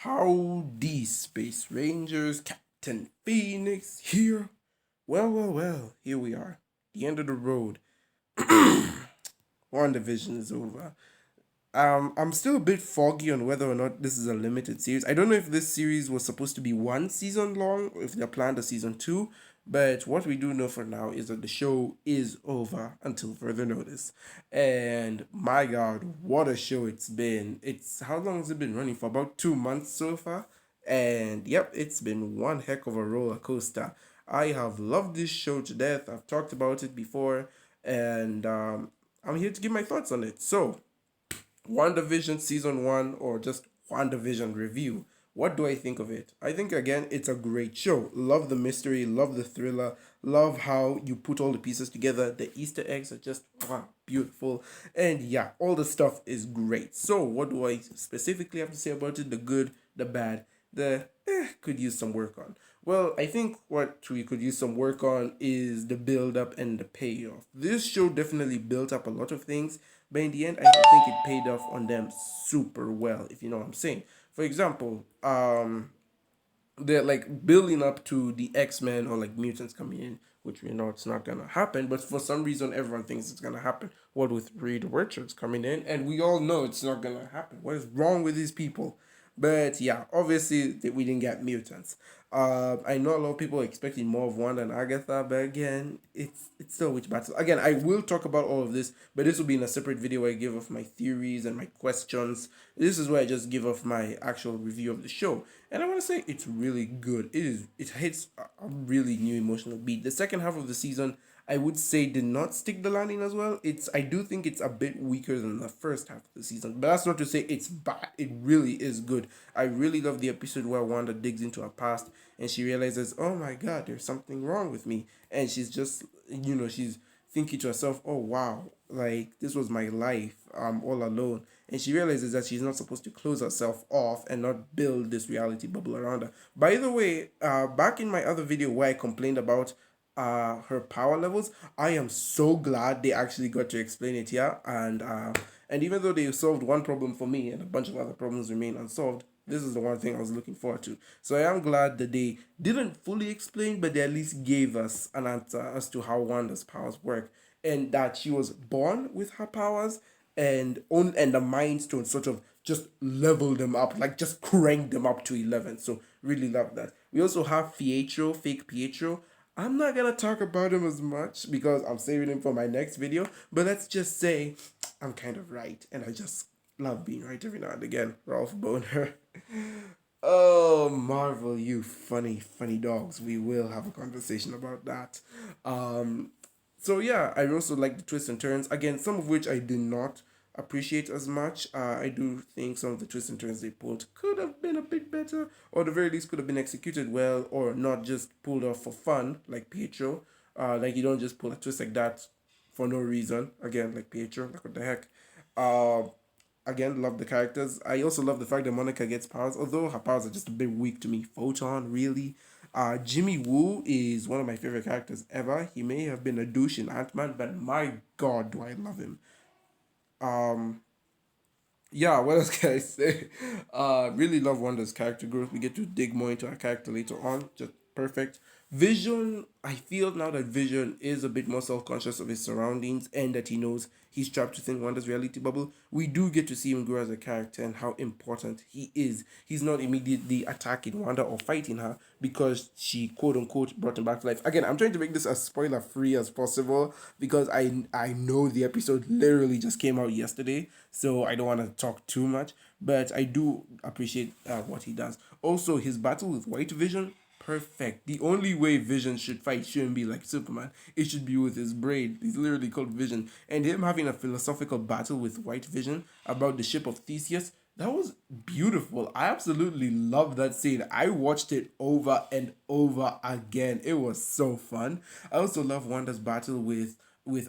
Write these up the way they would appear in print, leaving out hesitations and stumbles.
Howdy, Space Rangers, Captain Phoenix here. Well, here we are. The end of the road. Wandavision is over. I'm still a bit foggy on whether or not this is a limited series. I don't know if this series was supposed to be one season long or if they planned a season two, but what we do know for now is that the show is over until further notice. And my god, what a show it's been. It's how long has it been running for? About 2 months so far. And yep, it's been one heck of a roller coaster. I have loved this show to death. I've talked about it before, and I'm here to give my thoughts on it. So, WandaVision season one or just WandaVision review. What do I think of it? I think again it's a great show. Love the mystery, love the thriller, love how you put all the pieces together. The Easter eggs are just wow, beautiful. And yeah, all the stuff is great. So what do I specifically have to say about it? The good, the bad, the could use some work on. Well, I think what we could use some work on is the build up and the payoff. This show definitely built up a lot of things, but in the end, I don't think it paid off on them super well, if you know what I'm saying. For example, they're like building up to the X-Men or like mutants coming in, which we know it's not gonna happen, but for some reason everyone thinks it's gonna happen. What with Reed Richards coming in, and we all know it's not gonna happen. What is wrong with these people? But yeah, obviously we didn't get mutants. I know a lot of people are expecting more of Wanda and Agatha, but again, it's still witch battle. Again, I will talk about all of this, but this will be in a separate video where I give off my theories and my questions. This is where I just give off my actual review of the show, and I want to say it's really good. It hits a really new emotional beat. The second half of the season, I would say, did not stick the landing as well. I do think it's a bit weaker than the first half of the season, but that's not to say it's bad. It really is good. I really love the episode where Wanda digs into her past and she realizes, oh my god, there's something wrong with me, and she's just, she's thinking to herself, oh wow, like this was my life. I'm all alone, and she realizes that she's not supposed to close herself off and not build this reality bubble around her. By the way, back in my other video where I complained about her power levels, I am so glad they actually got to explain it here. And even though they solved one problem for me and a bunch of other problems remain unsolved, this is the one thing I was looking forward to. So I am glad that they didn't fully explain, but they at least gave us an answer as to how Wanda's powers work, and that she was born with her powers, and the Mind Stone sort of just leveled them up, like just cranked them up to 11. So really love that. We also have Pietro, fake Pietro. I'm not gonna talk about him as much because I'm saving him for my next video. But let's just say I'm kind of right, and I just love being right every now and again. Ralph Boner. Oh, Marvel, you funny, funny dogs. We will have a conversation about that. Um, so yeah, I also like the twists and turns. Again, some of which I did not appreciate as much. I do think some of the twists and turns they pulled could have been a bit better, or at the very least could have been executed well, or not just pulled off for fun, like Pietro. Like you don't just pull a twist like that for no reason. Again, like Pietro, like what the heck. Uh, Again, love the characters. I also love the fact that Monica gets powers, although her powers are just a bit weak to me. Photon, really. Jimmy Woo is one of my favorite characters ever. He may have been a douche in Ant-Man, but my god, do I love him. Um, yeah, what else can I say? Really love Wanda's character growth. We get to dig more into her character later on. Just perfect. Vision, I feel now that Vision is a bit more self-conscious of his surroundings and that he knows he's trapped within Wanda's reality bubble. We do get to see him grow as a character and how important he is. He's not immediately attacking Wanda or fighting her because she quote unquote brought him back to life. Again, I'm trying to make this as spoiler free as possible because I know the episode literally just came out yesterday, so I don't want to talk too much. But I do appreciate what he does. Also, his battle with White Vision, perfect. The only way Vision should fight shouldn't be like Superman. It should be with his brain. He's literally called Vision. And him having a philosophical battle with White Vision about the ship of Theseus, that was beautiful. I absolutely love that scene. I watched it over and over again. It was so fun. I also love Wanda's battle with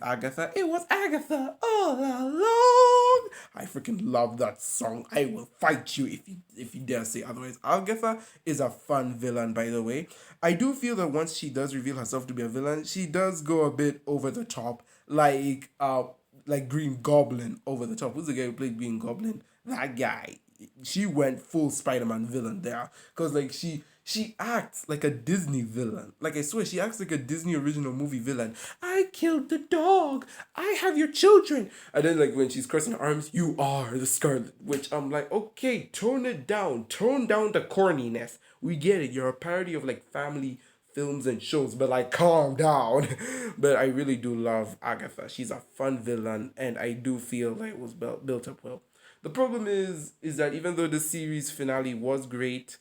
Agatha. It was Agatha all along. I freaking love that song. I will fight you if you dare say otherwise. Agatha is a fun villain, by the way. I do feel that once she does reveal herself to be a villain, she does go a bit over the top, like Green Goblin over the top. Who's the guy who played Green Goblin? That guy. she went full Spider-Man villain there, because like she acts like a Disney villain. Like I swear, she acts like a Disney original movie villain. I killed the dog. I have your children. And then like when she's crossing her arms, you are the Scarlet Witch. I'm like, okay, tone it down. Tone down the corniness. We get it. You're a parody of like family films and shows, but like calm down. But I really do love Agatha. She's a fun villain, and I do feel like it was built up well. The problem is that even though the series finale was great,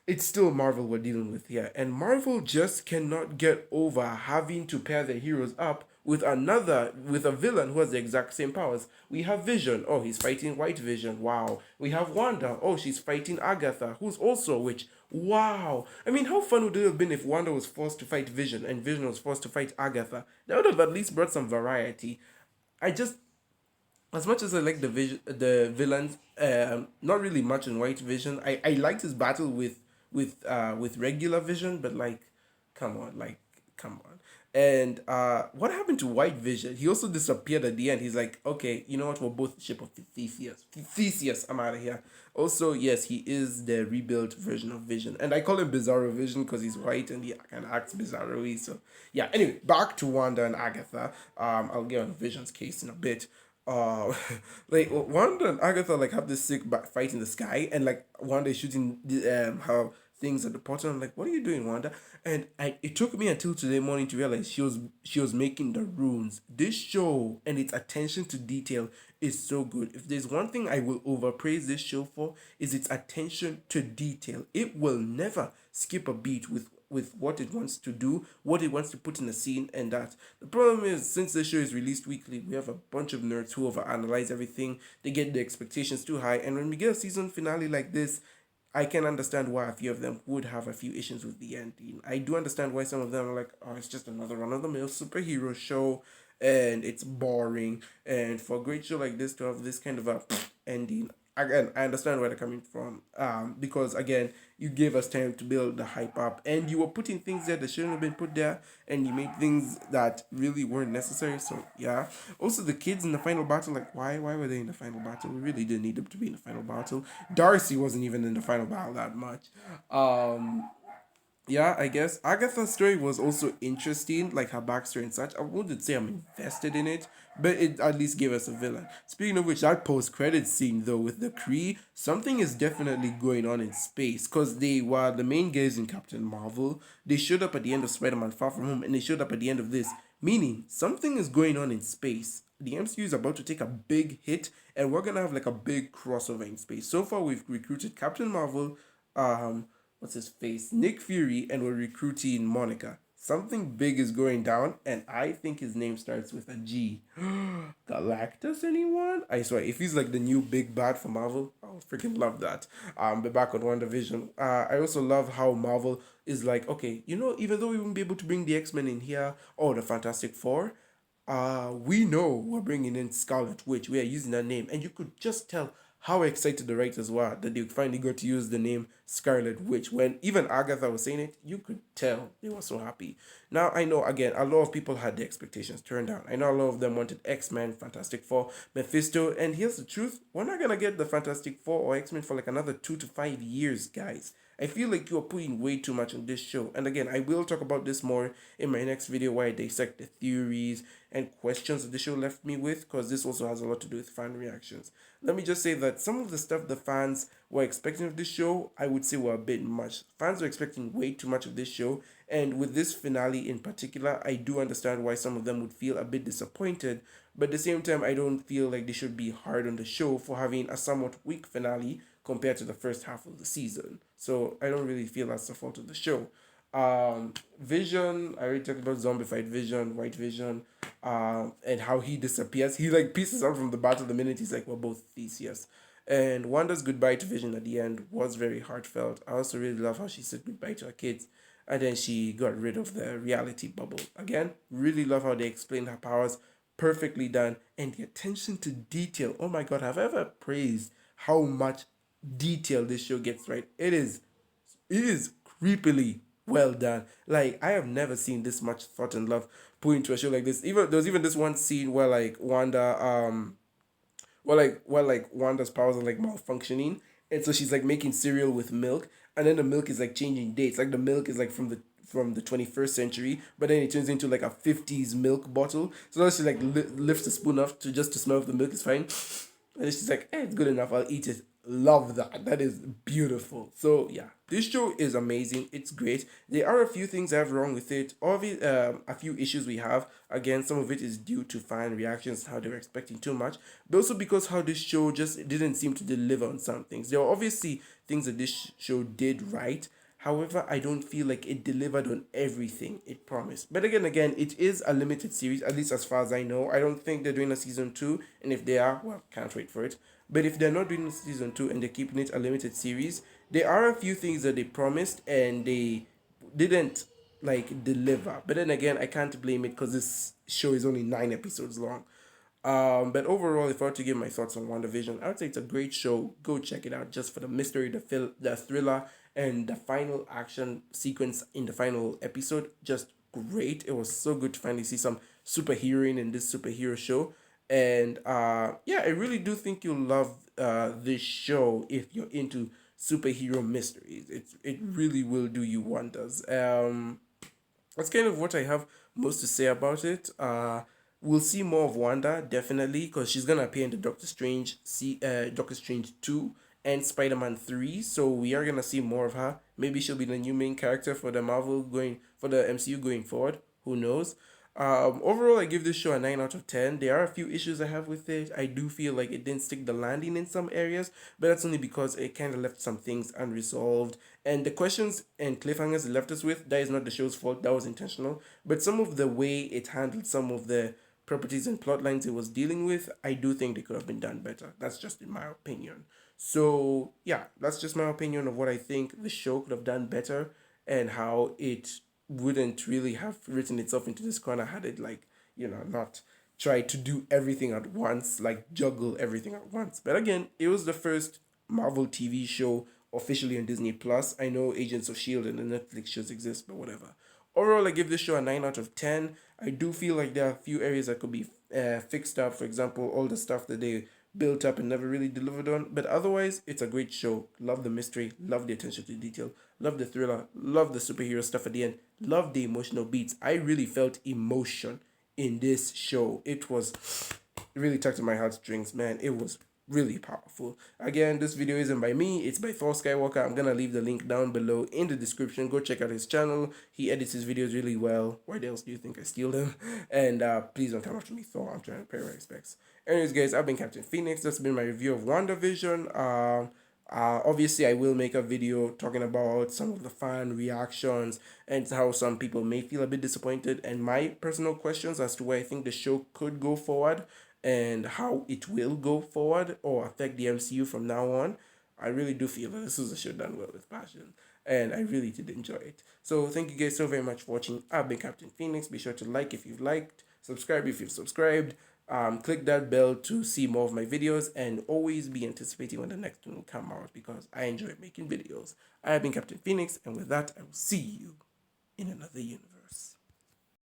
it's still Marvel we're dealing with here. And Marvel just cannot get over having to pair their heroes up with a villain who has the exact same powers. We have Vision. Oh, he's fighting White Vision. Wow. We have Wanda. Oh, she's fighting Agatha, who's also a witch. Wow. I mean, how fun would it have been if Wanda was forced to fight Vision and Vision was forced to fight Agatha? That would have at least brought some variety. I just, as much as I like the villains, not really much in White Vision. I liked his battle with regular Vision, but like, come on, like, come on. And what happened to White Vision? He also disappeared at the end. He's like, okay, you know what? We're both the ship of Theseus. Theseus, I'm out of here. Also, yes, he is the rebuilt version of Vision, and I call him Bizarro Vision because he's white and he kind of acts bizarro-y. So yeah. Anyway, back to Wanda and Agatha. I'll get on Vision's case in a bit. uh like Wanda and Agatha like have this sick fight in the sky, and like Wanda is shooting her things at the bottom. I'm like, what are you doing, Wanda? And it took me until today morning to realize she was making the runes. This show and its attention to detail is so good. If there's one thing I will overpraise this show for, is its attention to detail. It will never skip a beat with what it wants to do, what it wants to put in a scene, and that. The problem is, since the show is released weekly, we have a bunch of nerds who overanalyze everything. They get the expectations too high, and when we get a season finale like this, I can understand why a few of them would have a few issues with the ending. I do understand why some of them are like, oh, it's just another run of the mill superhero show, and it's boring. And for a great show like this to have this kind of a ending, again, I understand where they're coming from. Because again, you gave us time to build the hype up, and you were putting things there that shouldn't have been put there, and you made things that really weren't necessary. So yeah. Also, the kids in the final battle, like why were they in the final battle? We really didn't need them to be in the final battle. Darcy wasn't even in the final battle that much. Yeah, I guess Agatha's story was also interesting, like her backstory and such. I wouldn't say I'm invested in it, but it at least gave us a villain. Speaking of which, that post-credit scene though with the Kree, something is definitely going on in space, because they were the main guys in Captain Marvel. They showed up at the end of Spider-Man Far From Home, and they showed up at the end of this, meaning something is going on in space. The MCU is about to take a big hit, and we're gonna have like a big crossover in space. So far, we've recruited Captain Marvel, what's his face, Nick Fury, and we're recruiting Monica. Something big is going down, and I think his name starts with a G. Galactus, anyone? I swear, if he's like the new big bad for Marvel, I'll freaking love that. But back on WandaVision, I also love how Marvel is like, okay, even though we won't be able to bring the X-Men in here or the Fantastic Four, we know we're bringing in Scarlet Witch. We are using that name, and you could just tell how excited the writers were that they finally got to use the name Scarlet Witch. When even Agatha was saying it, you could tell they were so happy. Now, I know, again, a lot of people had the expectations turned down. I know a lot of them wanted X-Men, Fantastic Four, Mephisto, and here's the truth. We're not gonna get the Fantastic Four or X-Men for like another 2 to 5 years, guys. I feel like you are putting way too much on this show. And again, I will talk about this more in my next video where I dissect the theories and questions that the show left me with, because this also has a lot to do with fan reactions. Let me just say that some of the stuff the fans were expecting of this show, I would say were a bit much. Fans were expecting way too much of this show, and with this finale in particular, I do understand why some of them would feel a bit disappointed, but at the same time, I don't feel like they should be hard on the show for having a somewhat weak finale compared to the first half of the season. So I don't really feel that's the fault of the show. Vision, I already talked about zombified Vision, White Vision, and how he disappears. He like pieces out from the battle the minute he's like, we're both Theseus. And Wanda's goodbye to Vision at the end was very heartfelt. I also really love how she said goodbye to her kids, and then she got rid of the reality bubble. Again, really love how they explained her powers. Perfectly done. And the attention to detail. Oh my god, have I ever praised how much detail this show gets right? It is creepily well done. Like, I have never seen this much thought and love put into a show like this. Even there was even this one scene where like Wanda Well, like Wanda's powers are like malfunctioning, and so she's like making cereal with milk, and then the milk is like changing dates. Like the milk is like from the 21st century, but then it turns into like a 50s milk bottle. So now she like lifts the spoon up to just to smell if the milk is fine, and she's like, it's good enough. I'll eat it. Love that. That is beautiful. So yeah, this show is amazing. It's great. There are a few things I have wrong with it. Obviously, a few issues we have. Again, some of it is due to fan reactions, how they were expecting too much, but also because how this show just didn't seem to deliver on some things. There are obviously things that this show did right. However, I don't feel like it delivered on everything it promised. But again, it is a limited series, at least as far as I know. I don't think they're doing a season two, and if they are, well, can't wait for it. But if they're not doing a season two and they're keeping it a limited series, there are a few things that they promised and they didn't like deliver. But then again, I can't blame it because this show is only 9 episodes long. But overall, if I were to give my thoughts on WandaVision, I would say it's a great show. Go check it out just for the mystery, the thriller, and the final action sequence in the final episode. Just great. It was so good to finally see some superheroing in this superhero show. And yeah, I really do think you'll love this show if you're into superhero mysteries. It really will do you wonders. That's kind of what I have most to say about it. We'll see more of Wanda definitely because she's gonna appear in the Doctor Strange 2 and Spider-Man 3. So we are gonna see more of her. Maybe she'll be the new main character for the MCU going forward. Who knows? Overall, I give this show a 9 out of 10. There are a few issues I have with it. I do feel like it didn't stick the landing in some areas, but that's only because it kind of left some things unresolved. And the questions and cliffhangers it left us with, that is not the show's fault. That was intentional. But some of the way it handled some of the properties and plot lines it was dealing with, I do think they could have been done better. That's just in my opinion. So, yeah, that's just my opinion of what I think the show could have done better and how it wouldn't really have written itself into this corner had it like not tried to do everything at once, like juggle everything at once. But again, it was the first Marvel TV show officially on Disney Plus. I know Agents of Shield and the Netflix shows exist, but whatever. Overall, I give this show a 9 out of 10. I do feel like there are a few areas that could be fixed up. For example, all the stuff that they built up and never really delivered on. But otherwise, it's a great show. Love the mystery, love the attention to detail, love the thriller, love the superhero stuff at the end, love the emotional beats. I really felt emotion in this show. It really tugged at my heartstrings, man. It was really powerful. Again, this video isn't by me, it's by Thor Skywalker. I'm gonna leave the link down below in the description. Go check out his channel. He edits his videos really well. Why else do you think I steal them? And please don't come after me, Thor. I'm trying to pay my respects. Anyways, guys, I've been Captain Phoenix. That's been my review of WandaVision. Obviously, I will make a video talking about some of the fan reactions and how some people may feel a bit disappointed and my personal questions as to where I think the show could go forward and how it will go forward or affect the MCU from now on. I really do feel that this was a show done well with passion, and I really did enjoy it. So thank you guys so very much for watching. I've been Captain Phoenix. Be sure to like if you've liked, subscribe if you've subscribed. Click that bell to see more of my videos and always be anticipating when the next one will come out because I enjoy making videos. I have been Captain Phoenix, and with that, I will see you in another universe.